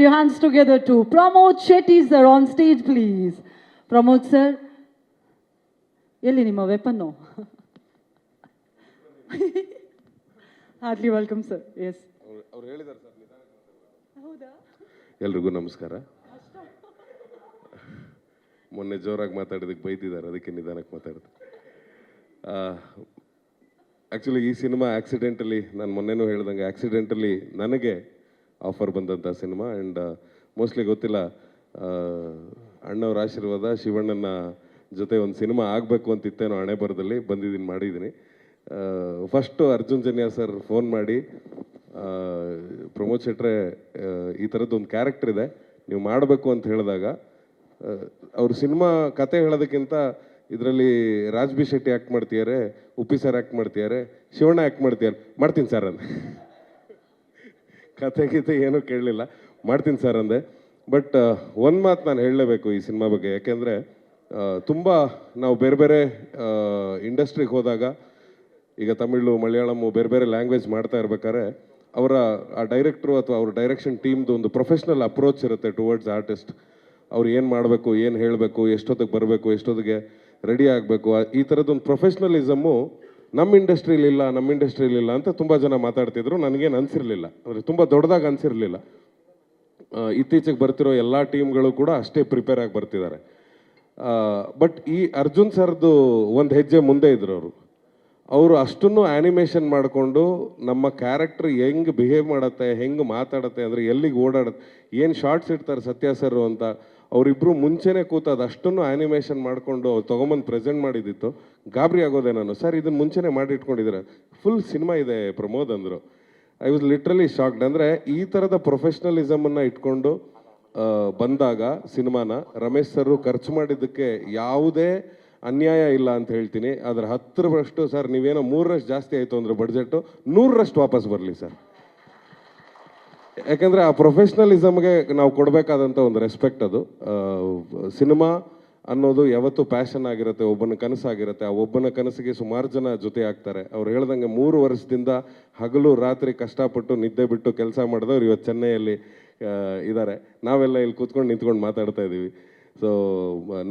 your hands together to Pramod Shetty sir on stage, please. Pramod sir, ಎಲ್ಲಿ ನಿಮ್ಮ weapon? Heartly welcome sir. Yes, ಅವ್ರು ಹೇಳಿದ್ದಾರೆ sir. ಹೌದಾ? ಎಲ್ರಿಗೂ ನಮಸ್ಕಾರ. ಮೊನ್ನೆ ಜೋರಾಗಿ ಮಾತಾಡೋದಕ್ಕೆ ಬೈತಿದ್ದಾರೆ, ಅದಕ್ಕೆ ನಿಧಾನಕ್ಕೆ ಮಾತಾಡಿದೆ. ಆ್ಯಕ್ಚುಲಿ ಈ ಸಿನಿಮಾ ಆಕ್ಸಿಡೆಂಟಲಿ, ನಾನು ಮೊನ್ನೆನೂ ಹೇಳ್ದಂಗೆ ಆಕ್ಸಿಡೆಂಟಲಿ ನನಗೆ ಆಫರ್ ಬಂದಂಥ ಸಿನಿಮಾ. ಆ್ಯಂಡ್ ಮೋಸ್ಟ್ಲಿ ಗೊತ್ತಿಲ್ಲ, ಅಣ್ಣವ್ರ ಆಶೀರ್ವಾದ, ಶಿವಣ್ಣನ ಜೊತೆ ಒಂದು ಸಿನಿಮಾ ಆಗಬೇಕು ಅಂತಿತ್ತೇನೋ ಹಣೆ ಬರದಲ್ಲಿ ಬಂದಿದ್ದೀನಿ, ಮಾಡಿದ್ದೀನಿ. First Arjun Janya sir phone ಮಾಡಿ, ಪ್ರಮೋದ್ ಶೆಟ್ರೆ ಈ ಥರದ್ದು ಒಂದು ಕ್ಯಾರೆಕ್ಟರ್ ಇದೆ, ನೀವು ಮಾಡಬೇಕು ಅಂತ ಹೇಳಿದಾಗ, ಅವ್ರ ಸಿನಿಮಾ ಕತೆ ಹೇಳೋದಕ್ಕಿಂತ ಇದರಲ್ಲಿ ರಾಜ್ ಬಿ ಶೆಟ್ಟಿ ಆ್ಯಕ್ಟ್ ಮಾಡ್ತಿದ್ದಾರೆ, ಉಪ್ಪಿ ಸರ್ ಆ್ಯಕ್ಟ್ ಮಾಡ್ತಿದ್ದಾರೆ, ಶಿವಣ್ಣ ಆ್ಯಕ್ಟ್ ಮಾಡ್ತಿದ್ದಾರೆ, ಮಾಡ್ತೀನಿ ಸರ್ ಅಂದೆ. ಕತೆ ಗೀತೆ ಏನೂ ಕೇಳಲಿಲ್ಲ, ಮಾಡ್ತೀನಿ ಸರ್ ಅಂದೆ. ಬಟ್ ಒಂದು ಮಾತು ನಾನು ಹೇಳಲೇಬೇಕು ಈ ಸಿನಿಮಾ ಬಗ್ಗೆ. ಯಾಕೆಂದರೆ ತುಂಬ ನಾವು ಬೇರೆ ಬೇರೆ ಇಂಡಸ್ಟ್ರಿಗೆ ಹೋದಾಗ, ಈಗ ತಮಿಳು, ಮಲಯಾಳಮು, ಬೇರೆ ಬೇರೆ ಲ್ಯಾಂಗ್ವೇಜ್ ಮಾಡ್ತಾ ಇರ್ಬೇಕಾದ್ರೆ ಅವರ ಆ ಡೈರೆಕ್ಟ್ರು ಅಥವಾ ಅವ್ರ ಡೈರೆಕ್ಷನ್ ಟೀಮ್ದು ಒಂದು ಪ್ರೊಫೆಷ್ನಲ್ ಅಪ್ರೋಚ್ ಇರುತ್ತೆ ಟುವರ್ಡ್ಸ್ ಆರ್ಟಿಸ್ಟ್. ಅವ್ರು ಏನು ಮಾಡಬೇಕು, ಏನು ಹೇಳಬೇಕು, ಎಷ್ಟೊತ್ತಿಗೆ ಬರಬೇಕು, ಎಷ್ಟೊತ್ತಿಗೆ ರೆಡಿ ಆಗಬೇಕು, ಈ ಥರದ್ದೊಂದು ಪ್ರೊಫೆಷ್ನಲಿಸಮ್ಮು ನಮ್ಮ ಇಂಡಸ್ಟ್ರಿಲಿಲ್ಲ ಅಂತ ತುಂಬ ಜನ ಮಾತಾಡ್ತಿದ್ರು. ನನಗೇನು ಅನಿಸಿರಲಿಲ್ಲ, ಅಂದರೆ ತುಂಬ ದೊಡ್ಡದಾಗಿ ಅನಿಸಿರಲಿಲ್ಲ. ಇತ್ತೀಚೆಗೆ ಬರ್ತಿರೋ ಎಲ್ಲ ಟೀಮ್ಗಳು ಕೂಡ ಅಷ್ಟೇ ಪ್ರಿಪೇರ್ ಆಗಿ ಬರ್ತಿದ್ದಾರೆ. ಬಟ್ ಈ ಅರ್ಜುನ್ ಸರ್ದು ಒಂದು ಹೆಜ್ಜೆ ಮುಂದೆ ಇದ್ರು ಅವರು ಅಷ್ಟನ್ನು ಆ್ಯನಿಮೇಷನ್ ಮಾಡಿಕೊಂಡು ನಮ್ಮ ಕ್ಯಾರೆಕ್ಟರ್ ಹೆಂಗೆ ಬಿಹೇವ್ ಮಾಡುತ್ತೆ, ಹೆಂಗೆ ಮಾತಾಡುತ್ತೆ, ಅಂದರೆ ಎಲ್ಲಿಗೆ ಓಡಾಡುತ್ತೆ, ಏನು ಶಾರ್ಟ್ಸ್ ಇಡ್ತಾರೆ ಸತ್ಯ ಸರ್ ಅಂತ, ಅವರಿಬ್ಬರು ಮುಂಚೆನೇ ಕೂತದು ಅಷ್ಟನ್ನು ಆ್ಯನಿಮೇಷನ್ ಮಾಡಿಕೊಂಡು ಅವ್ರು ತೊಗೊಂಬಂದು ಪ್ರೆಸೆಂಟ್ ಮಾಡಿದ್ದಿತ್ತು. ಗಾಬರಿ ಆಗೋದೆ ನಾನು, ಸರ್ ಇದನ್ನು ಮುಂಚೆನೇ ಮಾಡಿ ಇಟ್ಕೊಂಡಿದ್ದೀರ, ಫುಲ್ ಸಿನಿಮಾ ಇದೆ ಪ್ರಮೋದ್ ಅಂದರು. I was literally shocked. ಅಂದರೆ ಈ ಥರದ ಪ್ರೊಫೆಷ್ನಲಿಸಮನ್ನು ಇಟ್ಕೊಂಡು ಬಂದಾಗ ಸಿನಿಮಾನ ರಮೇಶ್ ಸರು ಖರ್ಚು ಮಾಡಿದ್ದಕ್ಕೆ ಯಾವುದೇ ಅನ್ಯಾಯ ಇಲ್ಲ ಅಂತ ಹೇಳ್ತೀನಿ. ಅದರ 10% ಸರ್, ನೀವೇನೋ 3% ಜಾಸ್ತಿ ಆಯಿತು ಅಂದರೆ ಬಡ್ಜೆಟು 100% ವಾಪಸ್ ಬರಲಿ ಸರ್. ಯಾಕೆಂದರೆ ಆ ಪ್ರೊಫೆಷ್ನಲಿಸಮ್ಗೆ ನಾವು ಕೊಡಬೇಕಾದಂಥ ಒಂದು ರೆಸ್ಪೆಕ್ಟ್ ಅದು. ಸಿನಿಮಾ ಅನ್ನೋದು ಯಾವತ್ತೂ ಪ್ಯಾಷನ್ ಆಗಿರುತ್ತೆ, ಒಬ್ಬನ ಕನಸಾಗಿರುತ್ತೆ. ಆ ಒಬ್ಬನ ಕನಸಿಗೆ ಸುಮಾರು ಜನ ಜೊತೆ ಆಗ್ತಾರೆ. ಅವ್ರು ಹೇಳ್ದಂಗೆ 3 ವರ್ಷದಿಂದ ಹಗಲು ರಾತ್ರಿ ಕಷ್ಟಪಟ್ಟು ನಿದ್ದೆ ಬಿಟ್ಟು ಕೆಲಸ ಮಾಡಿದವ್ರು ಇವತ್ತು ಚೆನ್ನೈಯಲ್ಲಿ ಇದ್ದಾರೆ. ನಾವೆಲ್ಲ ಇಲ್ಲಿ ಕೂತ್ಕೊಂಡು ನಿಂತ್ಕೊಂಡು ಮಾತಾಡ್ತಾ ಇದ್ದೀವಿ. ಸೊ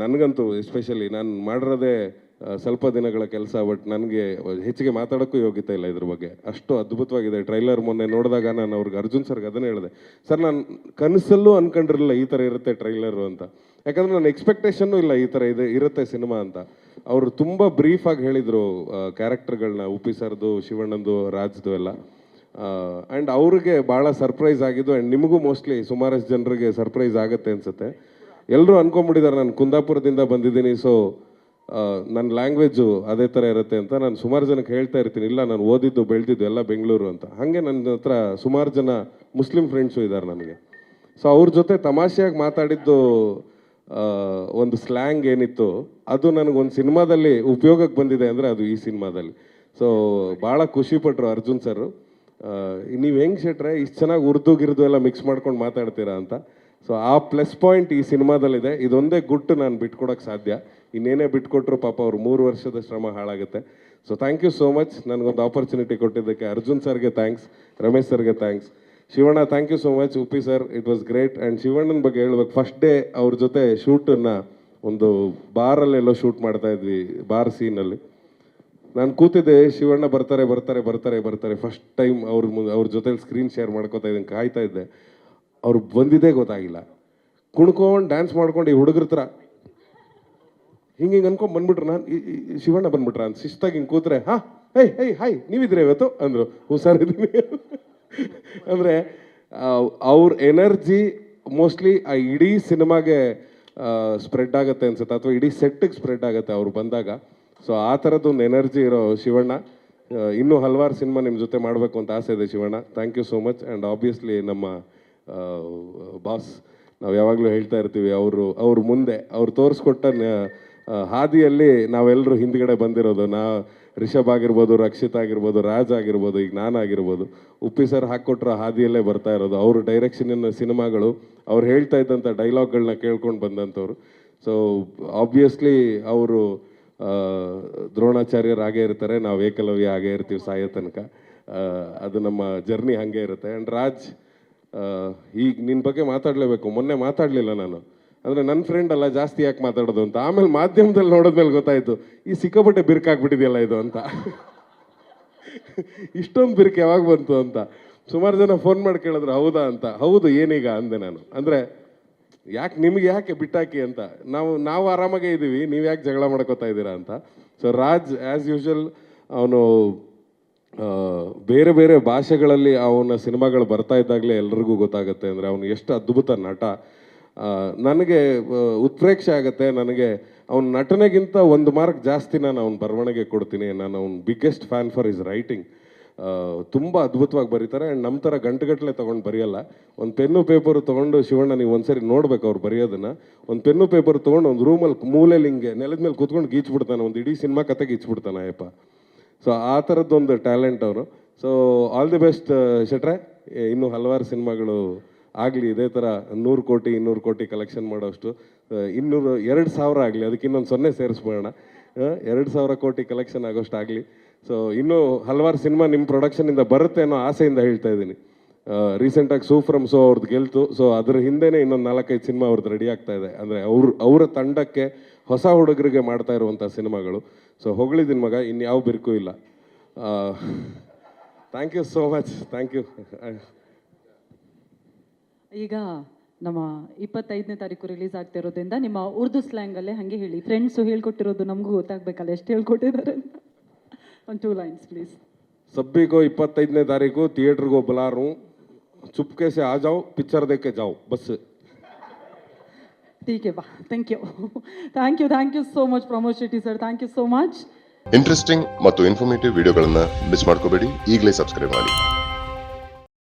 ನನಗಂತೂ ಎಸ್ಪೆಷಲಿ ನಾನು ಮಾಡಿರೋದೇ ಸ್ವಲ್ಪ ದಿನಗಳ ಕೆಲಸ, ಬಟ್ ನನಗೆ ಹೆಚ್ಚಿಗೆ ಮಾತಾಡೋಕ್ಕೂ ಯೋಗ್ಯತೆ ಇಲ್ಲ ಇದ್ರ ಬಗ್ಗೆ. ಅಷ್ಟು ಅದ್ಭುತವಾಗಿದೆ ಟ್ರೈಲರ್. ಮೊನ್ನೆ ನೋಡಿದಾಗ ನಾನು ಅವ್ರಿಗೆ ಅರ್ಜುನ್ ಸರ್ಗೆ ಅದನ್ನೇ ಹೇಳಿದೆ, ಸರ್ ನಾನು ಕನಸಲ್ಲೂ ಅನ್ಕೊಂಡಿರಲಿಲ್ಲ ಈ ಥರ ಇರುತ್ತೆ ಟ್ರೈಲರು ಅಂತ. ಯಾಕಂದರೆ ನನ್ನ ಎಕ್ಸ್ಪೆಕ್ಟೇಷನ್ನು ಇಲ್ಲ ಈ ಥರ ಇರುತ್ತೆ ಸಿನಿಮಾ ಅಂತ. ಅವರು ತುಂಬ ಬ್ರೀಫಾಗಿ ಹೇಳಿದರು ಕ್ಯಾರೆಕ್ಟರ್ಗಳನ್ನ, ಉಪ್ಪಿ ಸರ್ದು, ಶಿವಣ್ಣಂದು, ರಾಜ್ದು ಎಲ್ಲ. ಆ್ಯಂಡ್ ಅವ್ರಿಗೆ ಭಾಳ ಸರ್ಪ್ರೈಸ್ ಆಗಿದ್ದು. ಆ್ಯಂಡ್ ನಿಮಗೂ ಮೋಸ್ಟ್ಲಿ ಸುಮಾರಷ್ಟು ಜನರಿಗೆ ಸರ್ಪ್ರೈಸ್ ಆಗುತ್ತೆ ಅನಿಸುತ್ತೆ. ಎಲ್ಲರೂ ಅಂದ್ಕೊಂಬಿಟ್ಟಿದ್ದಾರೆ ನಾನು ಕುಂದಾಪುರದಿಂದ ಬಂದಿದ್ದೀನಿ, ಸೊ ನನ್ನ ಲ್ಯಾಂಗ್ವೇಜು ಅದೇ ಥರ ಇರುತ್ತೆ ಅಂತ. ನಾನು ಸುಮಾರು ಜನಕ್ಕೆ ಹೇಳ್ತಾ ಇರ್ತೀನಿ, ಇಲ್ಲ ನಾನು ಓದಿದ್ದು ಬೆಳೆದಿದ್ದು ಎಲ್ಲ ಬೆಂಗಳೂರು ಅಂತ. ಹಾಗೆ ನನ್ನ ಹತ್ರ ಸುಮಾರು ಜನ ಮುಸ್ಲಿಂ ಫ್ರೆಂಡ್ಸು ಇದ್ದಾರೆ ನನಗೆ. ಸೊ ಅವ್ರ ಜೊತೆ ತಮಾಷೆಯಾಗಿ ಮಾತಾಡಿದ್ದು ಒಂದು ಸ್ಲ್ಯಾಂಗ್ ಏನಿತ್ತು, ಅದು ನನಗೊಂದು ಸಿನಿಮಾದಲ್ಲಿ ಉಪಯೋಗಕ್ಕೆ ಬಂದಿದೆ ಅಂದರೆ ಅದು ಈ ಸಿನಿಮಾದಲ್ಲಿ. ಸೊ ಭಾಳ ಖುಷಿಪಟ್ಟರು ಅರ್ಜುನ್ ಸರ್. ನೀವು ಹೆಂಗೆ ಶೆಟ್ರೆ ಇಷ್ಟು ಚೆನ್ನಾಗಿ ಉರ್ದು ಗಿರ್ದು ಎಲ್ಲ ಮಿಕ್ಸ್ ಮಾಡ್ಕೊಂಡು ಮಾತಾಡ್ತೀರಾ ಅಂತ. ಸೊ ಆ ಪ್ಲಸ್ ಪಾಯಿಂಟ್ ಈ ಸಿನಿಮಾದಲ್ಲಿದೆ. ಇದೊಂದೇ ಗುಟ್ಟು ನಾನು ಬಿಟ್ಕೊಡೋಕ್ಕೆ ಸಾಧ್ಯ. ಇನ್ನೇನೇ ಬಿಟ್ಕೊಟ್ರು ಪಾಪ ಅವ್ರು 3 ವರ್ಷದ ಶ್ರಮ ಹಾಳಾಗುತ್ತೆ. So thank you so much ನನಗೊಂದು ಆಪರ್ಚುನಿಟಿ ಕೊಟ್ಟಿದ್ದಕ್ಕೆ. ಅರ್ಜುನ್ ಸರ್ಗೆ ಥ್ಯಾಂಕ್ಸ್, ರಮೇಶ್ ಸರ್ಗೆ thanks, Shivanna thank you so much, Uppi sir it was great. And ಶಿವಣ್ಣನ ಬಗ್ಗೆ ಹೇಳ್ಬೇಕು, ಫಸ್ಟ್ ಡೇ ಅವ್ರ ಜೊತೆ ಶೂಟನ್ನು ಒಂದು ಬಾರಲ್ಲೆಲ್ಲೋ ಶೂಟ್ ಮಾಡ್ತಾ ಇದ್ವಿ, ಬಾರ್ ಸೀನಲ್ಲಿ. ನಾನು ಕೂತಿದ್ದೆ, ಶಿವಣ್ಣ ಬರ್ತಾರೆ ಬರ್ತಾರೆ ಬರ್ತಾರೆ ಬರ್ತಾರೆ ಫಸ್ಟ್ ಟೈಮ್ ಅವ್ರ ಜೊತೆಲಿ ಸ್ಕ್ರೀನ್ ಶೇರ್ ಮಾಡ್ಕೋತಾ ಇದ್ದೀನಿ, ಕಾಯ್ತಾ ಇದ್ದೆ. ಅವ್ರು ಬಂದಿದ್ದೇ ಗೊತ್ತಾಗಿಲ್ಲ. ಕುಣ್ಕೊಂಡು ಡ್ಯಾನ್ಸ್ ಮಾಡ್ಕೊಂಡು ಈ ಹುಡುಗರ ಥರ ಹಿಂಗೆ ಅನ್ಕೊಂಡು ಬಂದ್ಬಿಟ್ರು. ನಾನು ಶಿವಣ್ಣ ಬಂದ್ಬಿಟ್ರ ಅಂತ ಶಿಸ್ತಾಗಿ ಹಿಂಗೆ ಕೂತ್ರೆ, ಹಾಂ ಹಾಯ್ ನೀವಿದ್ರೆ ಇವತ್ತು ಅಂದರು. ಹುಷಾರಿದ್ದೀನಿ ಅಂದರೆ ಅವ್ರ ಎನರ್ಜಿ ಮೋಸ್ಟ್ಲಿ ಆ ಇಡೀ ಸಿನಿಮಾಗೆ ಸ್ಪ್ರೆಡ್ ಆಗುತ್ತೆ ಅನ್ಸುತ್ತೆ, ಅಥವಾ ಇಡೀ ಸೆಟ್ಟಿಗೆ ಸ್ಪ್ರೆಡ್ ಆಗುತ್ತೆ ಅವ್ರು ಬಂದಾಗ. ಸೊ ಆ ಥರದ್ದೊಂದು ಎನರ್ಜಿ ಇರೋ ಶಿವಣ್ಣ. ಇನ್ನೂ ಹಲವಾರು ಸಿನಿಮಾ ನಿಮ್ಮ ಜೊತೆ ಮಾಡಬೇಕು ಅಂತ ಆಸೆ ಇದೆ Shivanna. Thank you so much. And obviously ನಮ್ಮ ಬಾಸ್, ನಾವು ಯಾವಾಗಲೂ ಹೇಳ್ತಾ ಇರ್ತೀವಿ, ಅವರು ಮುಂದೆ ಅವ್ರು ತೋರಿಸ್ಕೊಟ್ಟ ಹಾದಿಯಲ್ಲಿ ನಾವೆಲ್ಲರೂ ಹಿಂದ್ಗಡೆ ಬಂದಿರೋದು. ರಿಷಬ್ ಆಗಿರ್ಬೋದು, ರಕ್ಷಿತ್ ಆಗಿರ್ಬೋದು, ರಾಜ್ ಆಗಿರ್ಬೋದು, ಈಗ ನಾನಾಗಿರ್ಬೋದು, ಉಪ್ಪಿ ಸರ್ ಹಾಕ್ಕೊಟ್ರ ಹಾದಿಯಲ್ಲೇ ಬರ್ತಾ ಇರೋದು. ಅವರು ಡೈರೆಕ್ಷನಿನ ಸಿನಿಮಾಗಳು, ಅವ್ರು ಹೇಳ್ತಾ ಇದ್ದಂಥ ಡೈಲಾಗ್ಗಳನ್ನ ಕೇಳ್ಕೊಂಡು ಬಂದಂಥವ್ರು. ಸೊ ಆಬ್ವಿಯಸ್ಲಿ ಅವರು ದ್ರೋಣಾಚಾರ್ಯರು ಆಗೇ ಇರ್ತಾರೆ, ನಾವು ಏಕಲವ್ಯ ಆಗೇ ಇರ್ತೀವಿ ಸಾಯೋ ತನಕ. ಅದು ನಮ್ಮ ಜರ್ನಿ ಹಾಗೆ ಇರುತ್ತೆ. ಆ್ಯಂಡ್ ರಾಜ್ ಈಗ ನಿನ್ನ ಬಗ್ಗೆ ಮಾತಾಡಲೇಬೇಕು, ಮೊನ್ನೆ ಮಾತಾಡಲಿಲ್ಲ ನಾನು, ಅಂದರೆ ನನ್ನ ಫ್ರೆಂಡ್ ಅಲ್ಲ ಜಾಸ್ತಿ ಯಾಕೆ ಮಾತಾಡೋದು ಅಂತ. ಆಮೇಲೆ ಮಾಧ್ಯಮದಲ್ಲಿ ನೋಡಿದ್ಮೇಲೆ ಗೊತ್ತಾಯಿತು, ಈ ಸಿಕ್ಕಾಪಟ್ಟೆ ಬಿರುಕಾಗ್ಬಿಟ್ಟಿದೆಯಲ್ಲ ಇದು ಅಂತ. ಇಷ್ಟೊಂದು ಬಿರುಕು ಯಾವಾಗ ಬಂತು ಅಂತ ಸುಮಾರು ಜನ ಫೋನ್ ಮಾಡಿ ಕೇಳಿದ್ರು, ಹೌದಾ ಅಂತ. ಹೌದು, ಏನೀಗ ಅಂದೆ ನಾನು. ಅಂದರೆ ಯಾಕೆ ನಿಮ್ಗೆ ಯಾಕೆ ಬಿಟ್ಟಾಕಿ ಅಂತ. ನಾವು ಆರಾಮಾಗೇ ಇದ್ದೀವಿ, ನೀವು ಯಾಕೆ ಜಗಳ ಮಾಡ್ಕೋತಾ ಇದ್ದೀರಾ ಅಂತ. ಸೊ ರಾಜ್ ಆ್ಯಸ್ ಯೂಶುವಲ್ ಅವನು ಬೇರೆ ಬೇರೆ ಭಾಷೆಗಳಲ್ಲಿ ಅವನ ಸಿನಿಮಾಗಳು ಬರ್ತಾ ಇದ್ದಾಗಲೇ ಎಲ್ರಿಗೂ ಗೊತ್ತಾಗುತ್ತೆ ಅಂದರೆ ಅವನು ಎಷ್ಟು ಅದ್ಭುತ ನಟ. ನನಗೆ ಉತ್ಪ್ರೇಕ್ಷೆ ಆಗುತ್ತೆ. ನನಗೆ ಅವ್ನ ನಟನೆಗಿಂತ ಒಂದು ಮಾರ್ಕ್ ಜಾಸ್ತಿ ನಾನು ಅವ್ನ ಬರವಣಿಗೆ ಕೊಡ್ತೀನಿ. ನಾನು ಅವ್ನ biggest fan for is writing. ತುಂಬ ಅದ್ಭುತವಾಗಿ ಬರೀತಾರೆ. ಆ್ಯಂಡ್ ನಮ್ಮ ಥರ ಗಂಟೆಗಟ್ಟಲೆ ತೊಗೊಂಡು ಬರೆಯಲ್ಲ. ಒಂದು ಪೆನ್ನು ಪೇಪರು ತೊಗೊಂಡು, ಶಿವಣ್ಣ ನೀವು ಒಂದ್ಸರಿ ನೋಡ್ಬೇಕು ಅವ್ರು ಬರೆಯೋದನ್ನು. ಒಂದು ಪೆನ್ನು ಪೇಪರ್ ತೊಗೊಂಡು ಒಂದು ರೂಮಲ್ಲಿ ಮೂಲೆಯಲ್ಲಿ ಹಿಂಗೆ ನೆಲದ ಮೇಲೆ ಕೂತ್ಕೊಂಡು ಗೀಚ್ಬಿಡ್ತಾನೆ, ಒಂದು ಇಡೀ ಸಿನಿಮಾ ಕತೆ ಗೀಚ್ಬಿಡ್ತಾನೆ ಅಯ್ಯಪ್ಪ. ಸೊ ಆ ಥರದ್ದೊಂದು ಟ್ಯಾಲೆಂಟ್ ಅವರು. ಸೊ ಆಲ್ ದಿ ಬೆಸ್ಟ್ ಶೆಟ್ರೆ. ಇನ್ನೂ ಹಲವಾರು ಸಿನಿಮಾಗಳು ಆಗಲಿ, ಇದೇ ಥರ 100 ಕೋಟಿ 200 ಕೋಟಿ ಕಲೆಕ್ಷನ್ ಮಾಡೋಷ್ಟು, 200,000 ಆಗಲಿ, ಅದಕ್ಕೆ ಇನ್ನೊಂದು 0 ಸೇರಿಸ್ಬೋಣ, 2,000 ಕೋಟಿ ಕಲೆಕ್ಷನ್ ಆಗೋಷ್ಟು ಆಗಲಿ. ಸೊ ಇನ್ನೂ ಹಲವಾರು ಸಿನಿಮಾ ನಿಮ್ಮ ಪ್ರೊಡಕ್ಷನಿಂದ ಬರುತ್ತೆ ಅನ್ನೋ ಆಸೆಯಿಂದ ಹೇಳ್ತಾ ಇದ್ದೀನಿ. ರೀಸೆಂಟಾಗಿ ಸೂ ಫ್ರಮ್ ಸೋ ಅವ್ರದ್ದು ಗೆಲ್ತು. ಸೊ ಅದ್ರ ಹಿಂದೆನೇ ಇನ್ನೊಂದು 4-5 ಸಿನಿಮಾ ಅವ್ರದ್ದು ರೆಡಿ ಆಗ್ತಾ ಇದೆ. ಅಂದರೆ ಅವರ ತಂಡಕ್ಕೆ ಹೊಸ ಹುಡುಗರಿಗೆ ಮಾಡ್ತಾ ಇರುವಂಥ ಸಿನಿಮಾಗಳು. ಸೊ ಹೊಗಳಿದ್ದೀನಿ ಮಗ, ಇನ್ಯಾವ ಬಿರುಕು ಇಲ್ಲ. Thank you so much, thank you. ಈಗ ನಮ್ಮ 25ನೇ ತಾರೀಕು ರಿಲೀಸ್ ಆಗ್ತಿರೋದ್ರಿಂದ ನಿಮ್ಮ ಉರ್ದು ಸ್ಲ್ಯಾಂಗಲ್ಲೇ ಹಾಗೆ ಹೇಳಿ. ಫ್ರೆಂಡ್ಸು ಹೇಳ್ಕೊಟ್ಟಿರೋದು ನಮಗೂ ಗೊತ್ತಾಗಬೇಕಲ್ಲ ಎಷ್ಟು ಹೇಳ್ಕೊಟ್ಟಿದ್ದಾರೆ ಅಂತ. ಒಂದು 2 ಲೈನ್ಸ್ ಪ್ಲೀಸ್. सभी को 25ನೇ ತಾರೀಕು थिएटर को बुला रहा हूँ, चुपके से आ जाओ, पिक्चर देख के जाओ बस. ठीक है बा, thank you so much Pramod Shetty sir, thank you so much. Interesting ಮತ್ತು ಇನ್ಫಾರ್ಮೇಟಿವ್ ವಿಡಿಯೋಗಳನ್ನು ಮಿಸ್ ಮಾಡ್ಕೋಬೇಡಿ. ಈಗಲೇ ಸಬ್ಸ್ಕ್ರೈಬ್ ಮಾಡಿ.